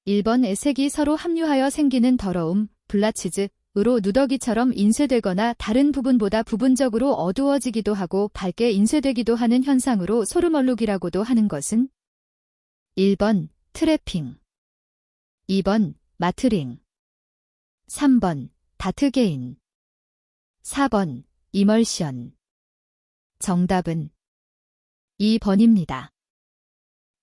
1번 색이 서로 함유하여 생기는 더러움, 블라치즈으로 누더기처럼 인쇄되거나 다른 부분보다 부분적으로 어두워지기도 하고 밝게 인쇄되기도 하는 현상으로 소름얼룩이라고도 하는 것은 1번 트래핑, 2번 마트링, 3번 다트게인, 4번 이멀션. 정답은 2번입니다.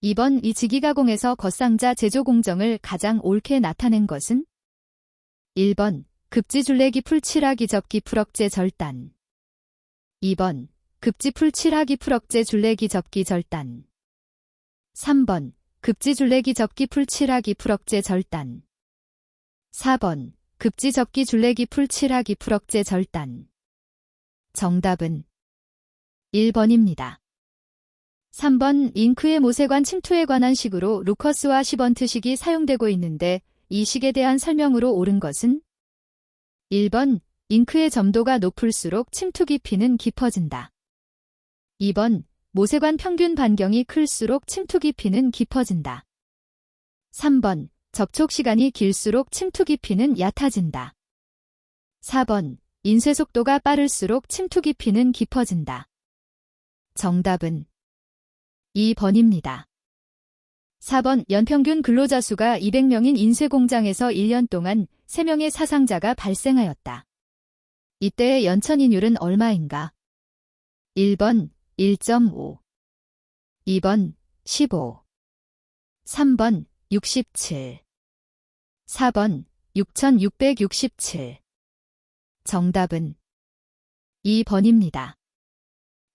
2번 이 직이가공에서 겉상자 제조 공정을 가장 옳게 나타낸 것은 1번 급지줄레기 풀칠하기 접기 풀억제 절단, 2번 급지풀 칠하기 풀억제 줄레기 접기 절단, 3번 급지줄레기 접기 풀 칠하기 풀억제 절단, 4번 급지 접기 줄레기 풀 칠하기 풀억제 절단. 정답은 1번입니다. 3번 잉크의 모세관 침투에 관한 식으로 루커스와 시번트식이 사용되고 있는데 이 식에 대한 설명으로 옳은 것은 1번 잉크의 점도가 높을수록 침투 깊이는 깊어진다. 2번 모세관 평균 반경이 클수록 침투 깊이는 깊어진다. 3번 접촉 시간이 길수록 침투 깊이는 얕아진다. 4번 인쇄 속도가 빠를수록 침투 깊이는 깊어진다. 정답은 2번입니다. 4번 연평균 근로자 수가 200명인 인쇄 공장에서 1년 동안 3명의 사상자가 발생하였다. 이때의 연천인율은 얼마인가? 1번 1.5, 2번 15, 3번 67, 4번 6667. 정답은 2번입니다.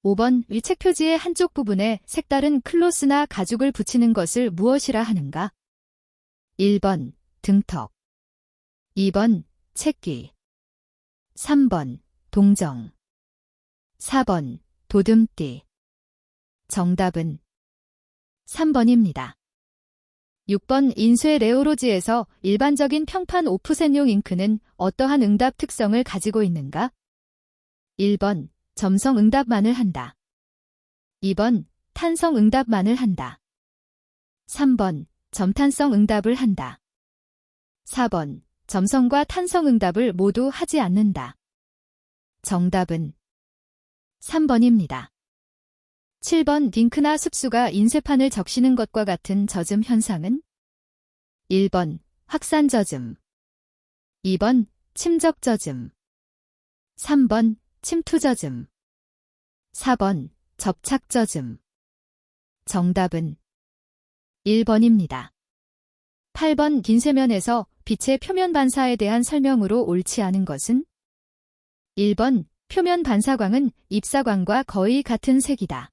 5번 이 책 표지의 한쪽 부분에 색다른 클로스나 가죽을 붙이는 것을 무엇이라 하는가? 1번 등턱, 2번 책귀, 3번 동정, 4번 도듬띠. 정답은 3번입니다. 6번 인쇄 레오로지에서 일반적인 평판 오프셋용 잉크는 어떠한 응답 특성을 가지고 있는가? 1번 점성 응답만을 한다. 2번 탄성 응답만을 한다. 3번 점탄성 응답을 한다. 4번 점성과 탄성 응답을 모두 하지 않는다. 정답은 3번입니다. 7번 잉크나 습수가 인쇄판을 적시는 것과 같은 젖음 현상은 1번 확산 젖음, 2번 침적 젖음, 3번 침투 젖음, 4번 접착 젖음. 정답은 1번입니다. 8번 인쇄면에서 빛의 표면 반사에 대한 설명으로 옳지 않은 것은 1번 표면 반사광은 입사광과 거의 같은 색이다.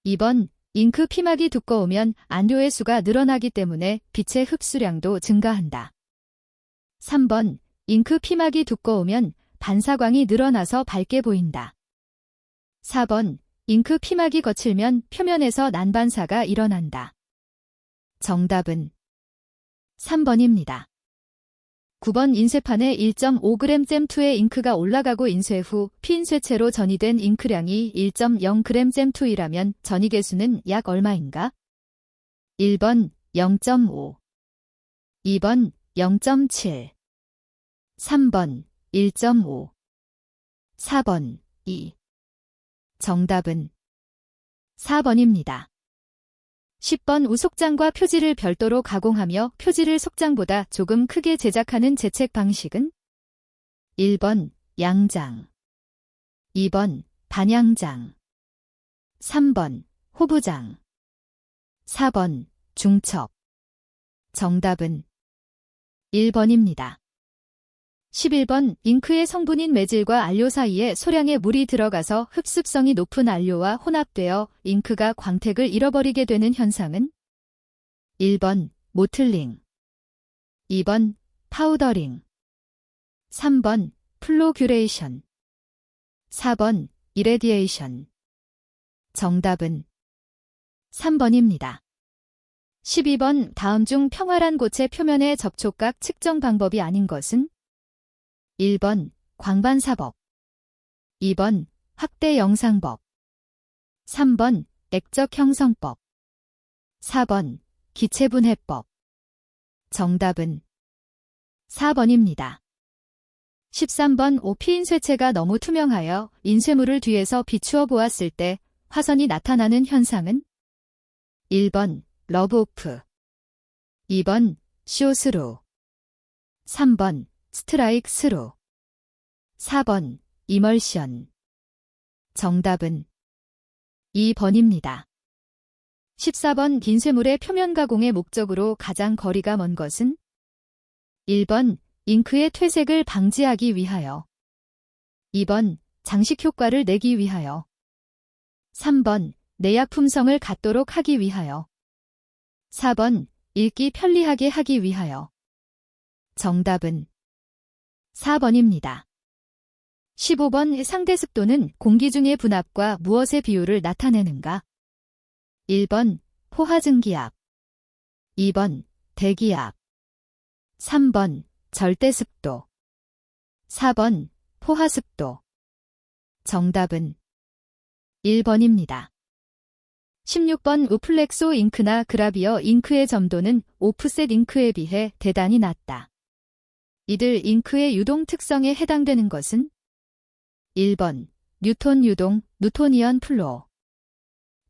2번 잉크 피막이 두꺼우면 안료의 수가 늘어나기 때문에 빛의 흡수량도 증가한다. 3번 잉크 피막이 두꺼우면 반사광이 늘어나서 밝게 보인다. 4번 잉크 피막이 거칠면 표면에서 난반사가 일어난다. 정답은 3번입니다. 9번 인쇄판에 1.5g 잼2의 잉크가 올라가고 인쇄 후 피인쇄체로 전이된 잉크량이 1.0g 잼2이라면 전이 개수는 약 얼마인가? 1번 0.5, 2번 0.7, 3번 1.5, 4번 2. 정답은 4번입니다. 10번 우속장과 표지를 별도로 가공하며 표지를 속장보다 조금 크게 제작하는 제책 방식은 1번 양장, 2번 반양장, 3번 호부장, 4번 중첩. 정답은 1번입니다. 11번 잉크의 성분인 메질과 안료 사이에 소량의 물이 들어가서 흡습성이 높은 안료와 혼합되어 잉크가 광택을 잃어버리게 되는 현상은 1번 모틀링, 2번 파우더링, 3번 플로규레이션, 4번 이레디에이션. 정답은 3번입니다. 12번 다음 중 평활한 고체 표면의 접촉각 측정 방법이 아닌 것은 1번 광반사법, 2번 확대 영상법, 3번 액적 형성법, 4번 기체분해법. 정답은 4번입니다. 13번 피인쇄체가 너무 투명하여 인쇄물을 뒤에서 비추어 보았을 때 화선이 나타나는 현상은? 1번 러브오프, 2번 쇼스루, 3번 스트라이크 스루, 4번 이멀션. 정답은 2번입니다. 14번 인쇄물의 표면 가공의 목적으로 가장 거리가 먼 것은? 1번 잉크의 퇴색을 방지하기 위하여, 2번 장식 효과를 내기 위하여, 3번 내약 품성을 갖도록 하기 위하여, 4번 읽기 편리하게 하기 위하여. 정답은 4번입니다. 15번 상대 습도는 공기 중의 분압과 무엇의 비율을 나타내는가? 1번 포화증기압, 2번 대기압, 3번 절대습도, 4번 포화습도. 정답은 1번입니다. 16번 우플렉소 잉크나 그라비어 잉크의 점도는 오프셋 잉크에 비해 대단히 낮다. 이들 잉크의 유동 특성에 해당되는 것은? 1번 뉴톤 유동, 뉴토니언 플로,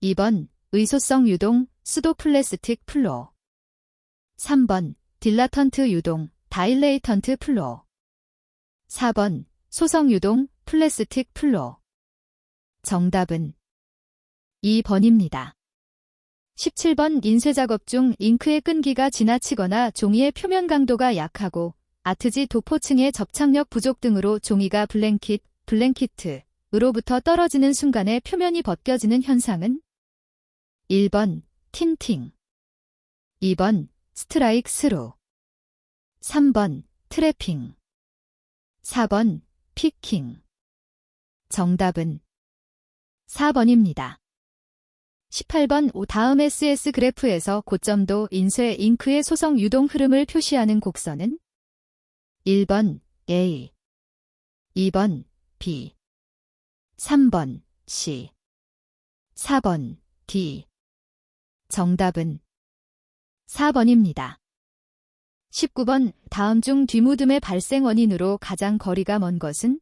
2번 의소성 유동, 수도플래스틱 플로, 3번 딜라턴트 유동, 다일레이턴트 플로, 4번 소성 유동, 플래스틱 플로. 정답은 2번입니다. 17번 인쇄 작업 중 잉크의 끈기가 지나치거나 종이의 표면 강도가 약하고 아트지 도포층의 접착력 부족 등으로 종이가 블랭키트으로부터 떨어지는 순간에 표면이 벗겨지는 현상은? 1번 틴팅, 2번 스트라이크 스루, 3번 트래핑, 4번 피킹. 정답은 4번입니다. 18번 다음 SS 그래프에서 고점도 인쇄 잉크의 소성 유동 흐름을 표시하는 곡선은? 1번 A, 2번 B, 3번 C, 4번 D. 정답은 4번입니다. 19번 다음 중 뒤무듬의 발생 원인으로 가장 거리가 먼 것은?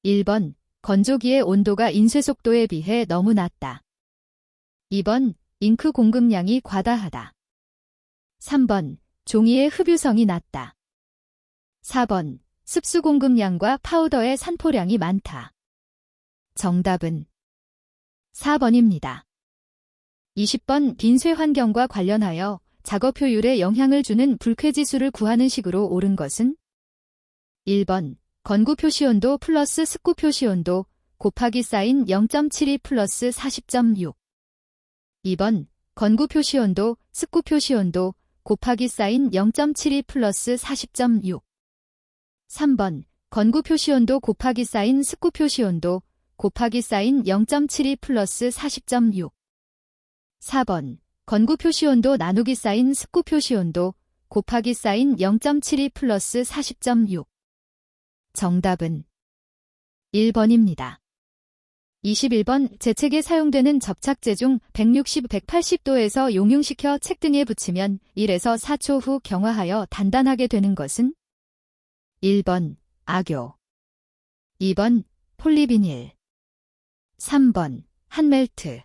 1번 건조기의 온도가 인쇄 속도에 비해 너무 낮다. 2번 잉크 공급량이 과다하다. 3번 종이의 흡유성이 낮다. 4번 습수 공급량과 파우더의 산포량이 많다. 정답은 4번입니다. 20번 인쇄 환경과 관련하여 작업 효율에 영향을 주는 불쾌지수를 구하는 식으로 옳은 것은? 1번 건구 표시온도 플러스 습구 표시온도 곱하기 사인 0.72 플러스 40.6. 2번 건구 표시온도 습구 표시온도 곱하기 사인 0.72 플러스 40.6. 3번 건구 표시온도 곱하기 사인 습구 표시온도 곱하기 사인 0.72 플러스 40.6. 4번 건구 표시온도 나누기 사인 습구 표시온도 곱하기 사인 0.72 플러스 40.6. 정답은 1번입니다. 21번 재책에 사용되는 접착제 중 160, 180도에서 용융시켜 책 등에 붙이면 1에서 4초 후 경화하여 단단하게 되는 것은? 1번 악교, 2번 폴리비닐, 3번 한멜트,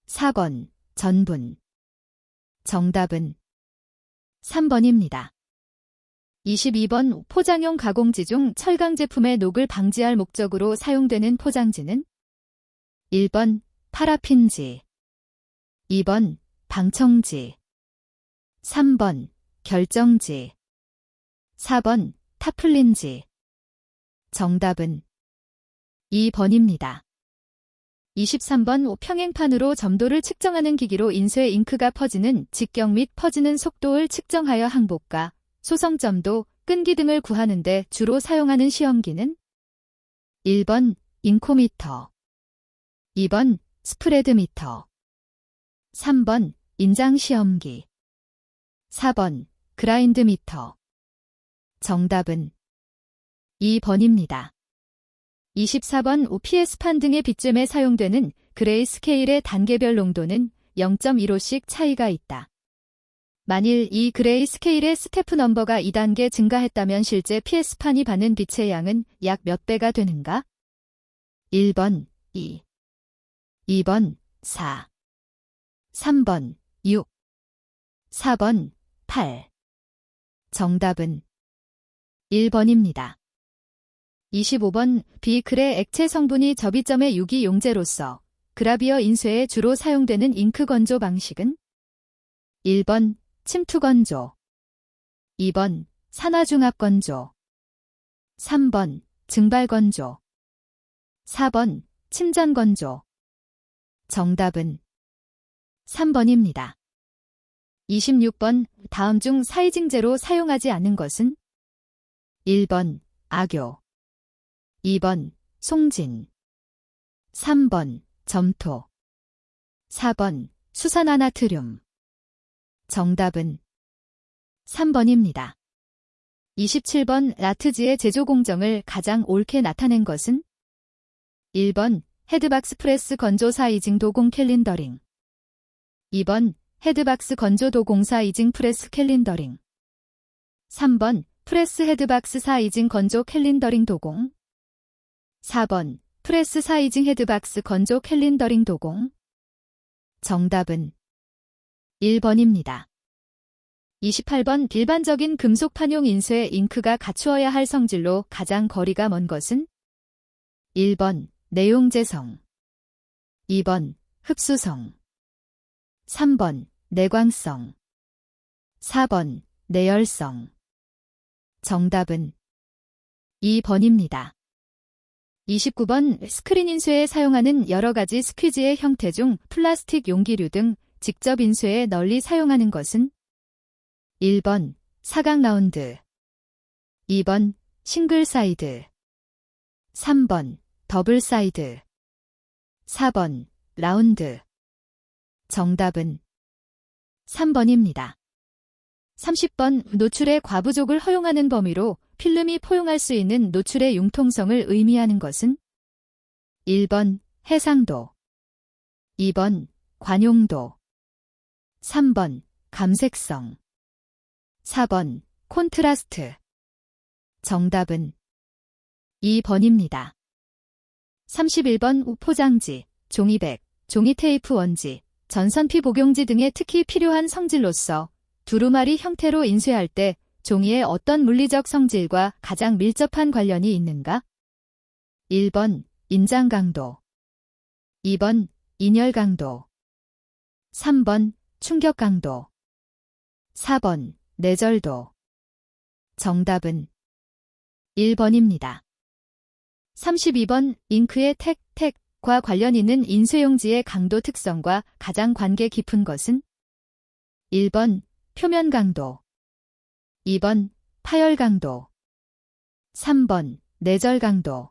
4번 전분. 정답은 3번입니다. 22번 포장용 가공지 중 철강 제품의 녹을 방지할 목적으로 사용되는 포장지는? 1번 파라핀지, 2번 방청지, 3번 결정지, 4번 타플린지. 정답은 2번입니다. 23번 평행판으로 점도를 측정하는 기기로 인쇄 잉크가 퍼지는 직경 및 퍼지는 속도를 측정하여 항복과 소성점도, 끈기 등을 구하는 데 주로 사용하는 시험기는? 1번 잉코미터, 2번 스프레드미터, 3번 인장시험기, 4번 그라인드미터. 정답은 2번입니다. 24번 OPS판 등의 빗점에 사용되는 그레이 스케일의 단계별 농도는 0.15씩 차이가 있다. 만일 이 그레이 스케일의 스테프 넘버가 2단계 증가했다면 실제 PS판이 받는 빛의 양은 약 몇 배가 되는가? 1번 2, 2번 4, 3번 6, 4번 8. 정답은 1번입니다. 25번 비클의 액체 성분이 접이점의 유기용제로서 그라비어 인쇄에 주로 사용되는 잉크 건조 방식은 1번 침투 건조, 2번 산화중합 건조, 3번 증발 건조, 4번 침전 건조. 정답은 3번입니다. 26번 다음 중 사이징제로 사용하지 않는 것은 1번 악교, 2번 송진, 3번 점토, 4번 수산화나트륨. 정답은 3번입니다. 27번 라트지의 제조 공정을 가장 옳게 나타낸 것은 1번 헤드박스 프레스 건조 사이징 도공 캘린더링, 2번 헤드박스 건조 도공 사이징 프레스 캘린더링, 3번 프레스 헤드박스 사이징 건조 캘린더링 도공, 4번 프레스 사이징 헤드박스 건조 캘린더링 도공. 정답은 1번입니다. 28번 일반적인 금속판용 인쇄 잉크가 갖추어야 할 성질로 가장 거리가 먼 것은 1번 내용재성, 2번 흡수성, 3번 내광성, 4번 내열성. 정답은 2번입니다. 29번 스크린 인쇄에 사용하는 여러 가지 스퀴즈의 형태 중 플라스틱 용기류 등 직접 인쇄에 널리 사용하는 것은 1번 사각 라운드, 2번 싱글 사이드, 3번 더블 사이드, 4번 라운드. 정답은 3번입니다. 30번 노출의 과부족을 허용하는 범위로 필름이 포용할 수 있는 노출의 융통성을 의미하는 것은 1번 해상도, 2번 관용도, 3번 감색성, 4번 콘트라스트. 정답은 2번입니다. 31번 우포장지, 종이백, 종이테이프 원지, 전선피 복용지 등의 특히 필요한 성질로서 두루마리 형태로 인쇄할 때 종이의 어떤 물리적 성질과 가장 밀접한 관련이 있는가? 1번 인장 강도, 2번 인열 강도, 3번 충격 강도, 4번 내절도. 정답은 1번입니다. 32번 잉크의 택과 관련 있는 인쇄용지의 강도 특성과 가장 관계 깊은 것은 1번 표면 강도, 2번 파열 강도, 3번 내절 강도,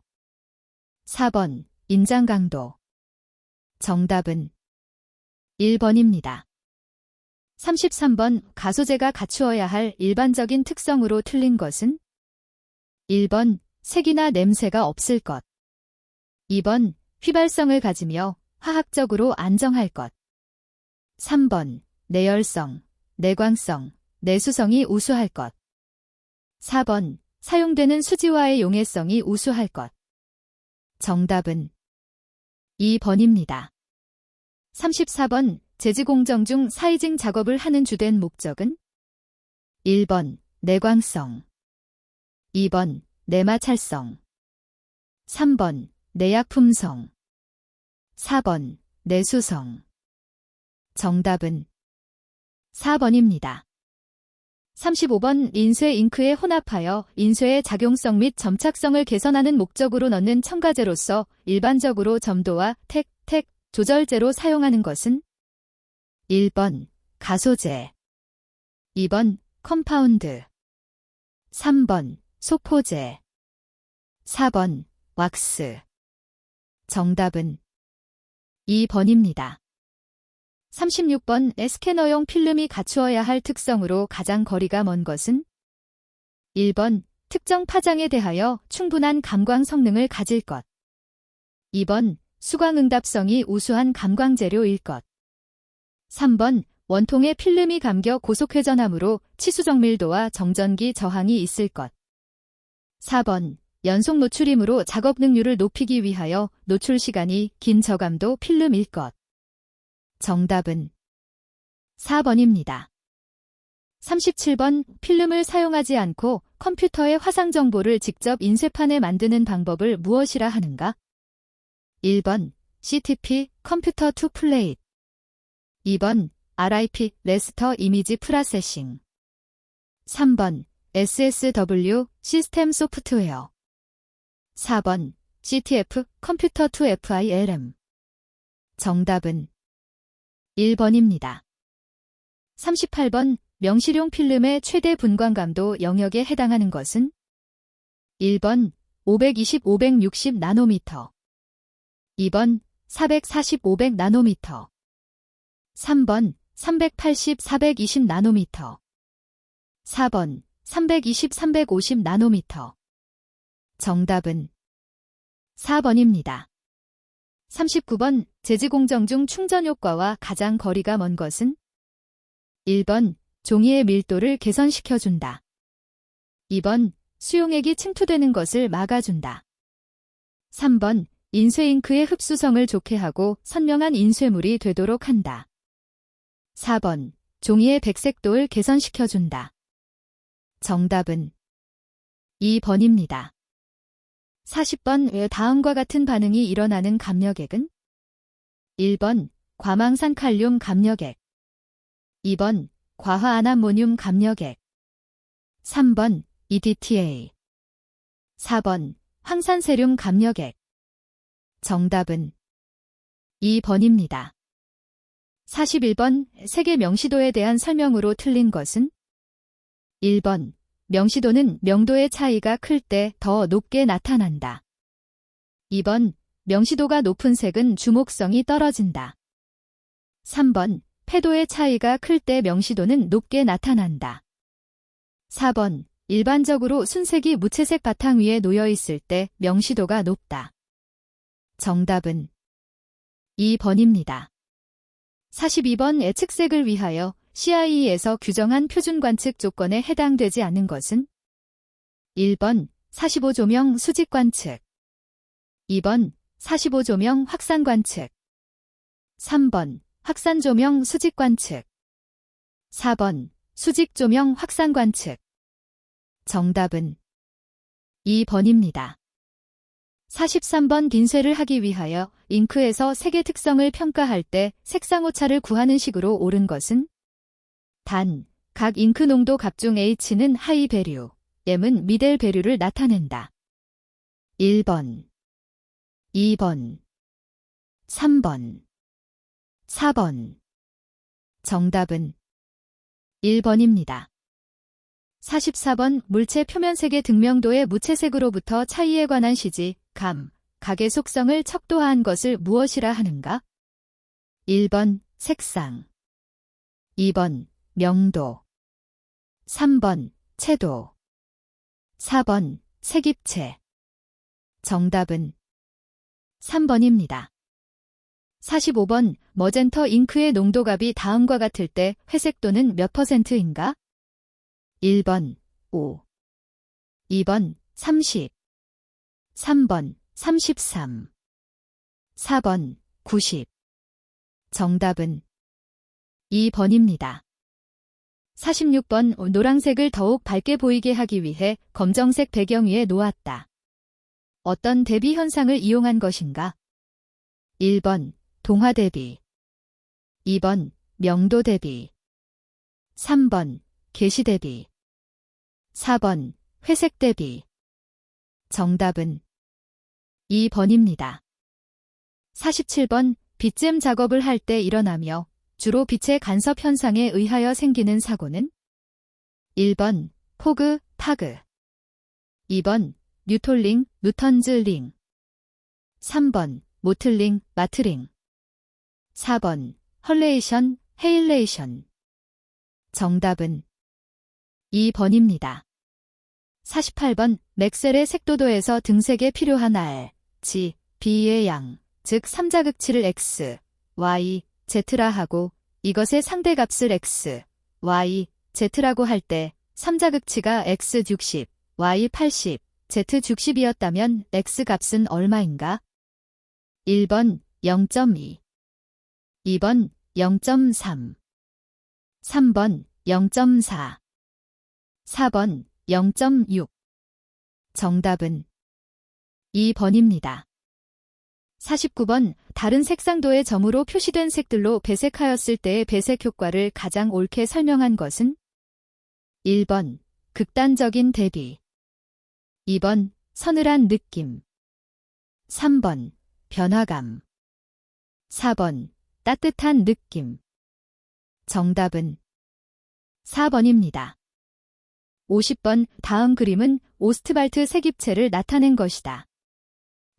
4번 인장 강도. 정답은 1번입니다. 33번 가소제가 갖추어야 할 일반적인 특성으로 틀린 것은 1번 색이나 냄새가 없을 것, 2번 휘발성을 가지며 화학적으로 안정할 것, 3번 내열성, 내광성, 내수성이 우수할 것, 4번 사용되는 수지화의 용해성이 우수할 것. 정답은 2번입니다. 34번 제지공정 중 사이징 작업을 하는 주된 목적은 1번 내광성, 2번 내마찰성, 3번 내약품성, 4번 내수성. 정답은 4번입니다. 35번 인쇄 잉크에 혼합하여 인쇄의 작용성 및 점착성을 개선하는 목적으로 넣는 첨가제로서 일반적으로 점도와 택 조절제로 사용하는 것은 1번 가소제, 2번 컴파운드, 3번 소포제, 4번 왁스. 정답은 2번입니다. 36번 스캐너용 필름이 갖추어야 할 특성으로 가장 거리가 먼 것은 1번 특정 파장에 대하여 충분한 감광 성능을 가질 것, 2번 수광응답성이 우수한 감광 재료일 것, 3번 원통의 필름이 감겨 고속회전하므로 치수 정밀도와 정전기 저항이 있을 것. 4번. 연속 노출이므로 작업 능률을 높이기 위하여 노출 시간이 긴 저감도 필름일 것. 정답은 4번입니다. 37번. 필름을 사용하지 않고 컴퓨터의 화상 정보를 직접 인쇄판에 만드는 방법을 무엇이라 하는가? 1번. CTP, 컴퓨터 투 플레이트. 2번. RIP, 레스터 이미지 프로세싱. 3번. SSW, 시스템 소프트웨어. 4번. CTF, 컴퓨터 투 FILM. 정답은 1번입니다. 38번. 명시용 필름의 최대 분광감도 영역에 해당하는 것은? 1번. 520, 560 나노미터. 2번. 440, 500 나노미터. 3번. 380, 420 나노미터. 4번. 320, 350 나노미터. 정답은 4번입니다. 39번. 제지공정 중 충전 효과와 가장 거리가 먼 것은? 1번. 종이의 밀도를 개선시켜준다. 2번. 수용액이 침투되는 것을 막아준다. 3번. 인쇄잉크의 흡수성을 좋게 하고 선명한 인쇄물이 되도록 한다. 4번. 종이의 백색도를 개선시켜준다. 정답은 2번입니다. 40번. 다음과 같은 반응이 일어나는 감력액은? 1번. 과망산 칼륨 감력액. 2번. 과화아나모늄 감력액. 3번. EDTA. 4번. 황산세륨 감력액. 정답은 2번입니다. 41번. 색의 명시도에 대한 설명으로 틀린 것은? 1번. 명시도는 명도의 차이가 클 때 더 높게 나타난다. 2번. 명시도가 높은 색은 주목성이 떨어진다. 3번. 패도의 차이가 클 때 명시도는 높게 나타난다. 4번. 일반적으로 순색이 무채색 바탕 위에 놓여 있을 때 명시도가 높다. 정답은 2번입니다. 42번. 측색을 위하여 CIE에서 규정한 표준 관측 조건에 해당되지 않는 것은? 1번. 45조명 수직 관측. 2번. 45조명 확산 관측. 3번. 확산 조명 수직 관측. 4번. 수직 조명 확산 관측. 정답은 2번입니다. 43번. 인쇄를 하기 위하여 잉크에서 색의 특성을 평가할 때 색상 오차를 구하는 식으로 옳은 것은? 단, 각 잉크 농도 값 중 H는 하이 배류, M은 미델 배류를 나타낸다. 1번, 2번, 3번, 4번. 정답은 1번입니다. 44번. 물체 표면색의 등명도의 무채색으로부터 차이에 관한 시지, 감, 각의 속성을 척도화한 것을 무엇이라 하는가? 1번. 색상. 2번. 명도. 3번. 채도. 4번. 색입체. 정답은 3번입니다. 45번. 머젠터 잉크의 농도값이 다음과 같을 때 회색도는 몇 %인가? 1번 5, 2번 30, 3번 33, 4번 90. 정답은 2번입니다. 46번. 노란색을 더욱 밝게 보이게 하기 위해 검정색 배경 위에 놓았다. 어떤 대비 현상을 이용한 것인가? 1번 동화 대비. 2번 명도 대비. 3번 계시 대비. 4번 회색 대비. 정답은 2번입니다. 47번. 빗잼 작업을 할 때 일어나며 주로 빛의 간섭 현상에 의하여 생기는 사고는? 1번 포그, 파그. 2번 뉴톨링, 누턴즈링. 3번 모틀링, 마트링. 4번 헐레이션, 헤일레이션. 정답은 2번입니다. 48번. 맥셀의 색도도에서 등색에 필요한 R, G, B의 양, 즉 삼자극치를 X, Y, Z라 하고 이것의 상대값을 x, y, z라고 할 때 삼자극치가 x 60, y 80, z 60이었다면 x 값은 얼마인가? 1번 0.2, 2번 0.3, 3번 0.4, 4번 0.6. 정답은 2번입니다. 49번 다른 색상도의 점으로 표시된 색들로 배색하였을 때의 배색 효과를 가장 옳게 설명한 것은? 1번 극단적인 대비, 2번 서늘한 느낌, 3번 변화감, 4번 따뜻한 느낌. 정답은 4번입니다. 50번 다음 그림은 오스트발트 색입체를 나타낸 것이다.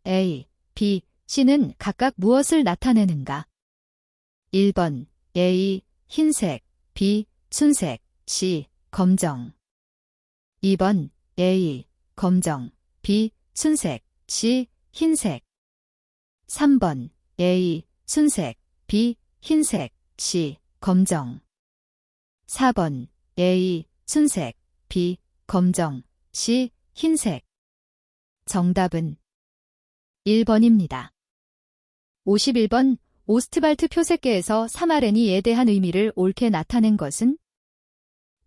A, B, C는 각각 무엇을 나타내는가? 1번 A, 흰색, B, 순색, C, 검정. 2번 A, 검정, B, 순색, C, 흰색. 3번 A, 순색, B, 흰색, C, 검정. 4번 A, 순색, B, 검정, C, 흰색. 정답은 1번입니다. 51번 오스트발트 표색계에서 3RN에 대한 의미를 옳게 나타낸 것은?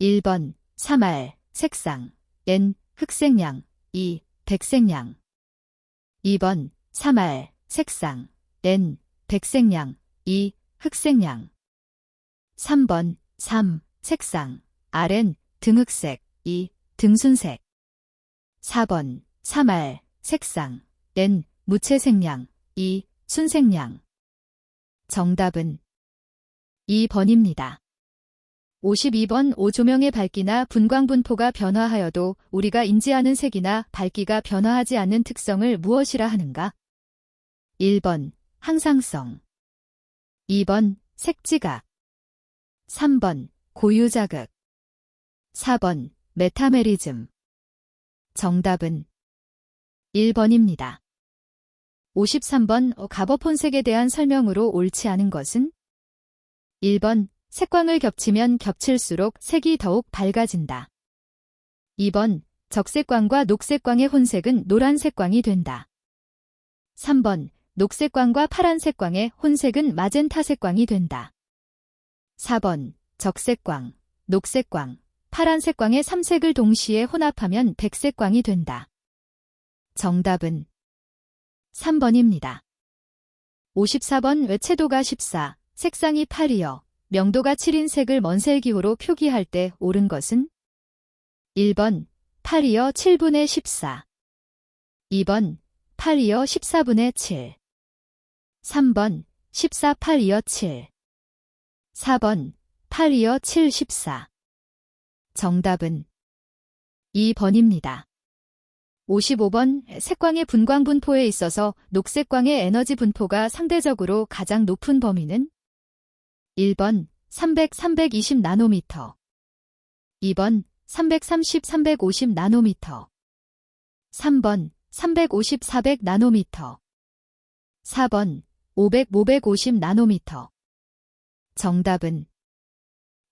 1번 3R, 색상, N, 흑색량, 2, 백색량. 2번 3R, 색상, N, 백색량, 2, 흑색량. 3번 3, 색상, RN, 등흑색, 2, 등순색. 4번 3R, 색상, N, 무채색량, 2, 순색량. 정답은 2번입니다. 52번 오조명의 밝기나 분광분포가 변화하여도 우리가 인지하는 색이나 밝기가 변화하지 않는 특성을 무엇이라 하는가? 1번 항상성, 2번 색지각, 3번 고유자극, 4번 메타메리즘. 정답은 1번입니다. 53번 가버폰색에 대한 설명으로 옳지 않은 것은? 1번 색광을 겹치면 겹칠수록 색이 더욱 밝아진다. 2번 적색광과 녹색광의 혼색은 노란색광이 된다. 3번 녹색광과 파란색광의 혼색은 마젠타색광이 된다. 4번 적색광, 녹색광, 파란색광의 3색을 동시에 혼합하면 백색광이 된다. 정답은 3번입니다. 54번 외채도가 14, 색상이 8이여 명도가 7인 색을 먼셀기호로 표기할 때 옳은 것은? 1번 8이여 7분의 14, 2번 8이여 14분의 7, 3번 14 8이여 7, 4번 8이여 7 14. 정답은 2번입니다. 55번 색광의 분광 분포에 있어서 녹색광의 에너지 분포가 상대적으로 가장 높은 범위는? 1번 300, 320 나노미터, 2번 330, 350 나노미터, 3번 350, 400 나노미터, 4번 500, 550 나노미터. 정답은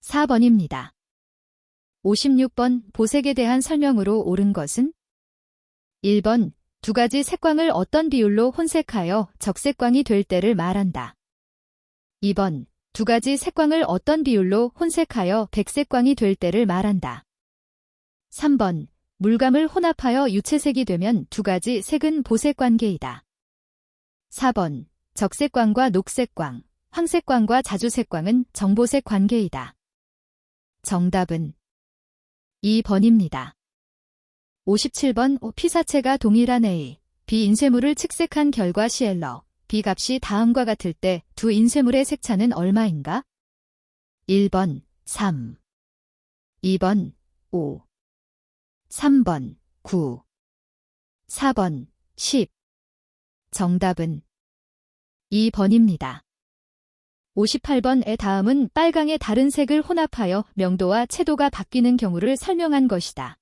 4번입니다. 56번 보색에 대한 설명으로 옳은 것은? 1번 두 가지 색광을 어떤 비율로 혼색하여 적색광이 될 때를 말한다. 2번 두 가지 색광을 어떤 비율로 혼색하여 백색광이 될 때를 말한다. 3번 물감을 혼합하여 유채색이 되면 두 가지 색은 보색 관계이다. 4번 적색광과 녹색광, 황색광과 자주색광은 정보색 관계이다. 정답은 2번입니다. 57번 피사체가 동일한 A, B 인쇄물을 측색한 결과 시엘러, B 값이 다음과 같을 때 두 인쇄물의 색차는 얼마인가? 1번 3, 2번 5, 3번 9, 4번 10. 정답은 2번입니다. 58번의 다음은 빨강의 다른 색을 혼합하여 명도와 채도가 바뀌는 경우를 설명한 것이다.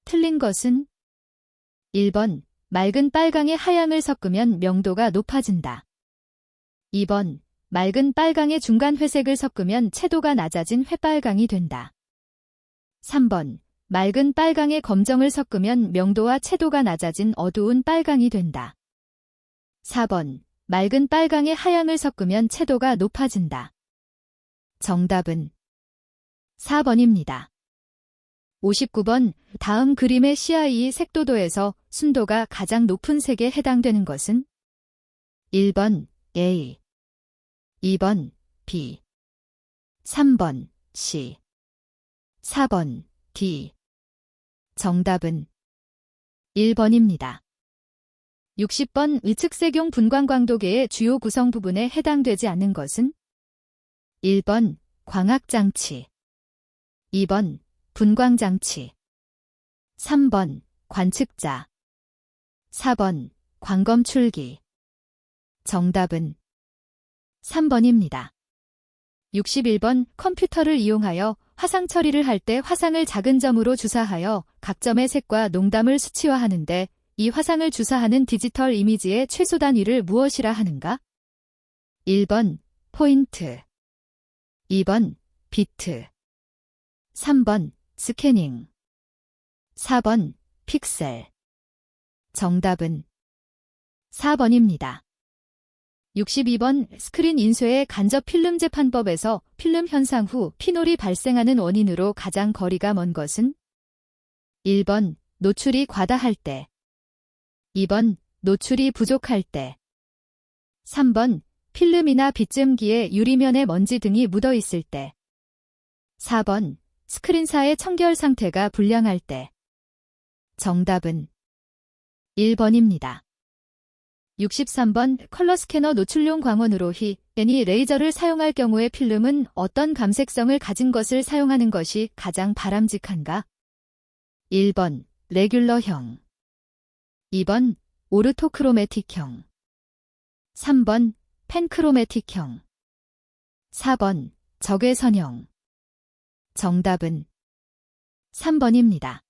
틀린 것은? 1번 맑은 빨강에 하양을 섞으면 명도가 높아진다. 2번 맑은 빨강에 중간 회색을 섞으면 채도가 낮아진 회빨강이 된다. 3번. 맑은 빨강에 검정을 섞으면 명도와 채도가 낮아진 어두운 빨강이 된다. 4번. 맑은 빨강에 하양을 섞으면 채도가 높아진다. 정답은 4번입니다. 59번. 다음 그림의 CIE 색도도에서 순도가 가장 높은 색에 해당되는 것은 1번 A, 2번 B, 3번 C, 4번 D. 정답은 1번입니다. 60번. 의측색용 분광광도계의 주요 구성 부분에 해당되지 않는 것은 1번 광학장치, 2번 분광장치, 3번 관측자, 4번 광검출기. 정답은 3번입니다. 61번. 컴퓨터를 이용하여 화상 처리를 할 때 화상을 작은 점으로 주사하여 각 점의 색과 농담을 수치화하는데 이 화상을 주사하는 디지털 이미지의 최소 단위를 무엇이라 하는가? 1번 포인트, 2번 비트, 3번 스캐닝, 4번 픽셀. 정답은 4번입니다. 62번. 스크린 인쇄의 간접 필름 재판법에서 필름 현상 후 피놀이 발생하는 원인으로 가장 거리가 먼 것은 1번 노출이 과다할 때, 2번 노출이 부족할 때, 3번 필름이나 빗zem기에 유리면에 먼지 등이 묻어 있을 때, 4번 스크린사의 청결 상태가 불량할 때. 정답은 1번입니다. 63번. 컬러 스캐너 노출용 광원으로 N 레이저를 사용할 경우에 필름은 어떤 감색성을 가진 것을 사용하는 것이 가장 바람직한가? 1번 레귤러형, 2번 오르토크로매틱형, 3번 펜크로매틱형, 4번 적외선형. 정답은 3번입니다.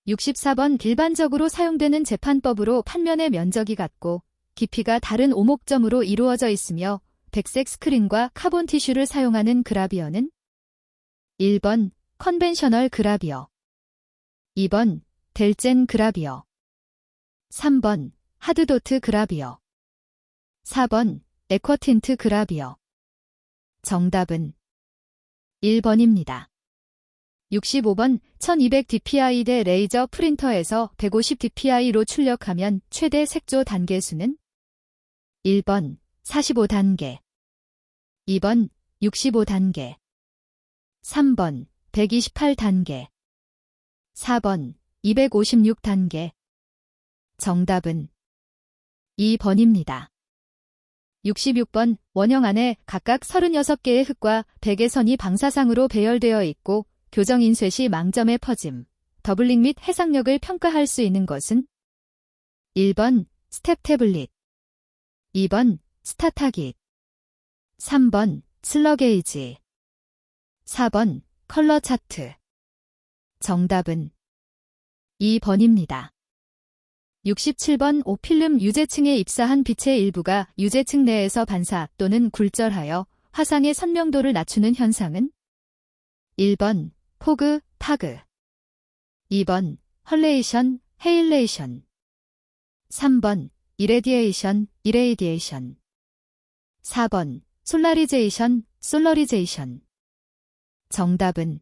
64번. 일반적으로 사용되는 재판법으로 판면의 면적이 같고 깊이가 다른 오목점으로 이루어져 있으며 백색 스크린과 카본 티슈를 사용하는 그라비어는 1번 컨벤셔널 그라비어, 2번 델젠 그라비어, 3번 하드도트 그라비어, 4번 에쿼틴트 그라비어. 정답은 1번입니다. 65번. 1200dpi 대 레이저 프린터에서 150dpi로 출력하면 최대 색조 단계수는 1번 45단계, 2번 65단계, 3번 128단계, 4번 256단계. 정답은 2번입니다. 66번. 원형 안에 각각 36개의 흙과 백의 선이 방사상으로 배열되어 있고 교정 인쇄 시 망점의 퍼짐, 더블링 및 해상력을 평가할 수 있는 것은 1번 스텝 태블릿, 2번 스타타깃, 3번 슬러 게이지, 4번 컬러 차트. 정답은 2번입니다. 67번. 오필름 유제층에 입사한 빛의 일부가 유제층 내에서 반사 또는 굴절하여 화상의 선명도를 낮추는 현상은 1번 포그, 파그, 2번 헐레이션, 헤일레이션, 3번 이레디에이션, 이레이디에이션, 4번 솔라리제이션, 솔러리제이션. 정답은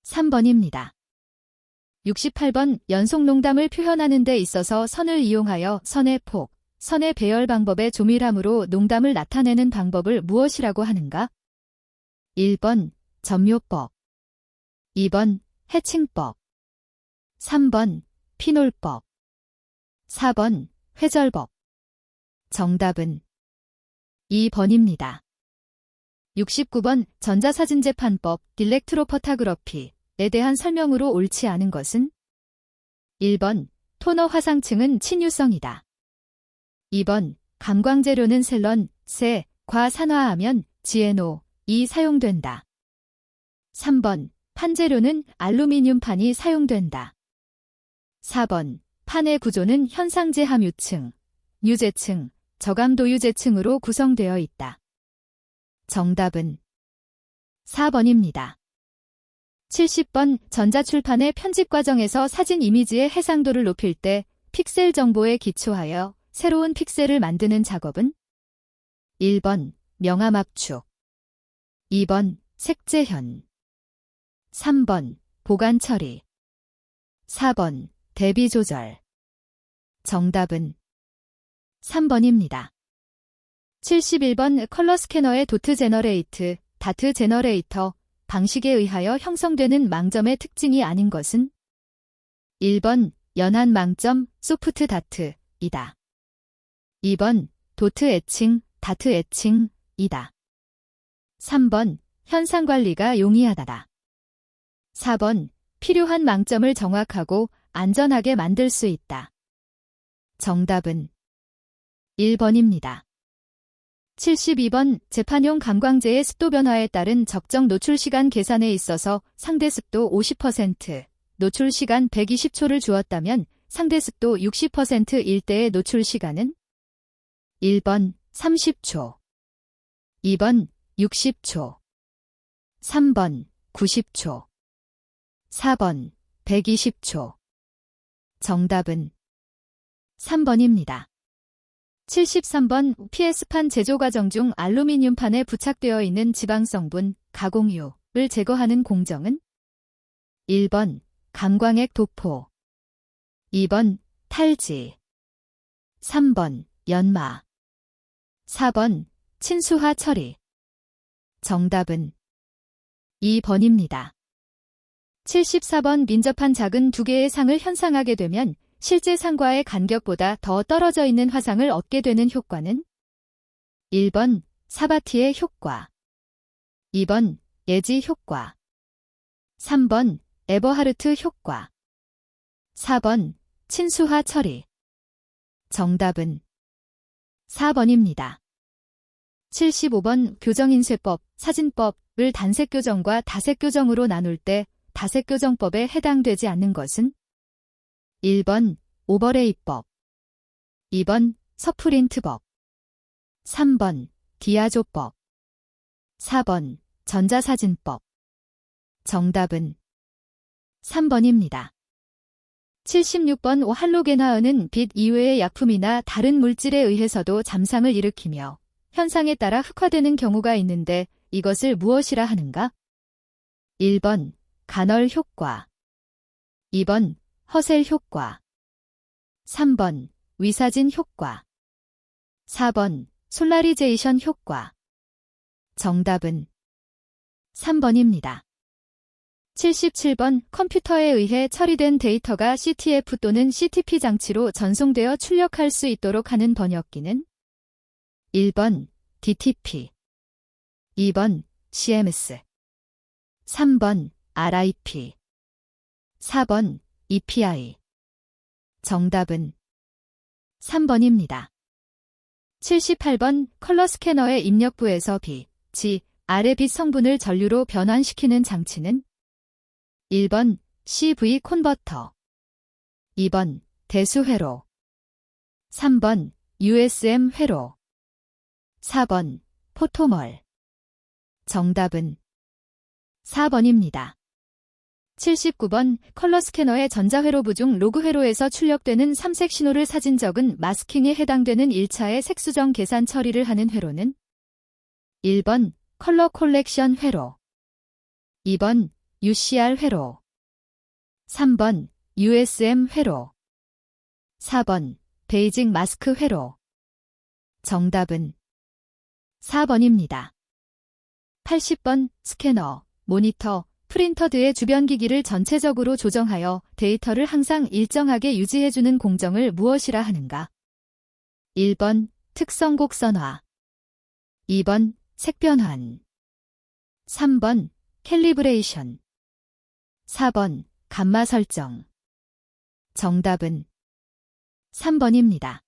3번입니다. 68번. 연속 농담을 표현하는 데 있어서 선을 이용하여 선의 폭, 선의 배열 방법의 조밀함으로 농담을 나타내는 방법을 무엇이라고 하는가? 1번 점요법, 2번 해칭법, 3번 피놀법, 4번 회절법. 정답은 2번입니다. 69번. 전자사진재판법, 일렉트로포타그래피에 대한 설명으로 옳지 않은 것은 1번 토너 화상층은 친유성이다. 2번 감광재료는 셀런, 세, 과 산화하면 GNO,이 사용된다. 3번 판재료는 알루미늄판이 사용된다. 4번 판의 구조는 현상제 함유층, 유제층, 저감도유제층으로 구성되어 있다. 정답은 4번입니다. 70번 전자출판의 편집 과정에서 사진 이미지의 해상도를 높일 때 픽셀 정보에 기초하여 새로운 픽셀을 만드는 작업은 1번 명암 압축, 2번 색재현, 3번 보관 처리, 4번 대비 조절. 정답은 3번입니다. 71번 컬러 스캐너의 도트 제너레이트, 다트 제너레이터 방식에 의하여 형성되는 망점의 특징이 아닌 것은 1번 연한 망점, 소프트 다트이다. 2번 도트 애칭, 다트 애칭이다. 3번 현상관리가 용이하다. 4번 필요한 망점을 정확하고 안전하게 만들 수 있다. 정답은 1번입니다. 72번 재판용 감광제의 습도 변화에 따른 적정 노출 시간 계산에 있어서 상대 습도 50%, 노출 시간 120초를 주었다면 상대 습도 60%일 때의 노출 시간은 1번 30초, 2번 60초, 3번 90초, 4번 120초. 정답은 3번입니다. 73번 PS판 제조 과정 중 알루미늄판에 부착되어 있는 지방성분, 가공유를 제거하는 공정은 1번 감광액 도포, 2번 탈지, 3번 연마, 4번 친수화 처리. 정답은 2번입니다. 74번 민접한 작은 두 개의 상을 현상하게 되면 실제 상과의 간격보다 더 떨어져 있는 화상을 얻게 되는 효과는 1번 사바티의 효과, 2번 예지 효과, 3번 에버하르트 효과, 4번 친수화 처리. 정답은 4번입니다. 75번 교정인쇄법, 사진법을 단색교정과 다색교정으로 나눌 때 다색교정법에 해당되지 않는 것은 1번 오버레이법, 2번 서프린트법, 3번 디아조법, 4번 전자사진법. 정답은 3번입니다. 76번 할로겐화은은 빛 이외의 약품이나 다른 물질에 의해서도 잠상을 일으키며 현상에 따라 흑화되는 경우가 있는데 이것을 무엇이라 하는가? 1번 간헐 효과, 2번 허셀 효과, 3번 위사진 효과, 4번 솔라리제이션 효과. 정답은 3번입니다. 77번 컴퓨터에 의해 처리된 데이터가 CTF 또는 CTP 장치로 전송되어 출력할 수 있도록 하는 번역기는 1번 DTP, 2번 CMS, 3번 RIP, 4번 EPI. 정답은 3번입니다. 78번 컬러 스캐너의 입력부에서 빛이 아래 빛 성분을 전류로 변환시키는 장치는 1번 CV 컨버터, 2번 대수 회로, 3번 USM 회로, 4번 포토멀. 정답은 4번입니다. 79번 컬러 스캐너의 전자회로부 중 로그 회로에서 출력되는 삼색 신호를 사진적은 마스킹에 해당되는 1차의 색수정 계산 처리를 하는 회로는 1번 컬러 콜렉션 회로, 2번 UCR 회로, 3번 USM 회로, 4번 베이직 마스크 회로. 정답은 4번입니다. 80번 스캐너, 모니터, 프린터 등의 주변 기기를 전체적으로 조정하여 데이터를 항상 일정하게 유지해주는 공정을 무엇이라 하는가? 1번 특성 곡선화, 2번 색변환, 3번 캘리브레이션, 4번 감마 설정. 정답은 3번입니다.